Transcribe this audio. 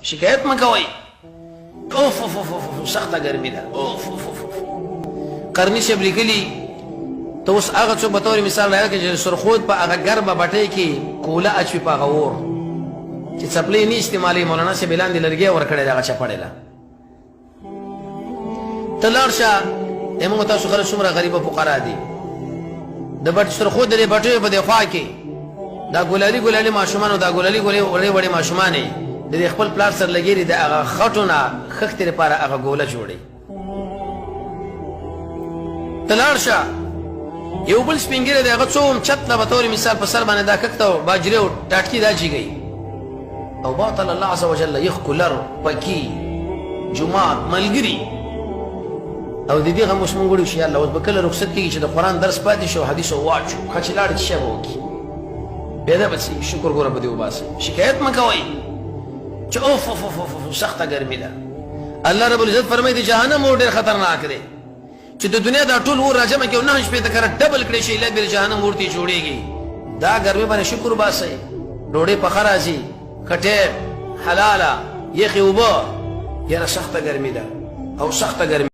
شکایت مه کوئ. اوف اوف اوف اوف سخته ګرمي ده. اوف اوف اوف قرني صاحب لیکلي ته اوس هغه څوک به طور مثال راغلی چې سرخود په هغه ګرمه بټۍ کې کوله اچوي په هغه اور چې څپلۍ نه استعمالوي. مولانا صاحب لاندې لرګی ورکړی دی هغه چپړې له. ته لاړ شه زموږ تاسو خلک څومره غریبه فقرا دي. د سرخود د دې بټیو په دې خوا کې دا ګلالي ګلالي ماشومان او دا ګلالي ګلالي وړې وړې ماشومان د دې خپل پلار سره لګېري د هغه خټو نه خښتې لپاره هغه ګوله جوړوي. ته لاړ شه یو بل سپین ږیری دی هغه څو چت له به طور مثال په سر باندې دا کښته او باجرې او ټاټکي دا جیږي او باطل الله عز وجل یخ کولر پکي جومات ملګري او د دې غم اوس مونږ وړو چې یالله اوس به کله رخصت کېږي چې د قرآن درس پاتې شي او حدیث واچو ښه چې لاړې چې شی به وکړي بیا ده به څه شکر ګوره به دې وباسئ. شکایت مه کوئ چې اوف اوف اوف اوف سخته ګرمي ده. الله رب العزت فرمایي د جهنم اور ډېر خطرناک دی چې د دنیا دا ټول اور راجمع کړي او 9 شپېته کره ډبل کړی شي لا بیا جهنم اور ته جوړېږي. دا ګرمي باندې شکر وباسئ. ډوډۍ پخه راځي کټیر حلاله یخې اوبه یاره سخته ګرمي ده او سخته ګرمي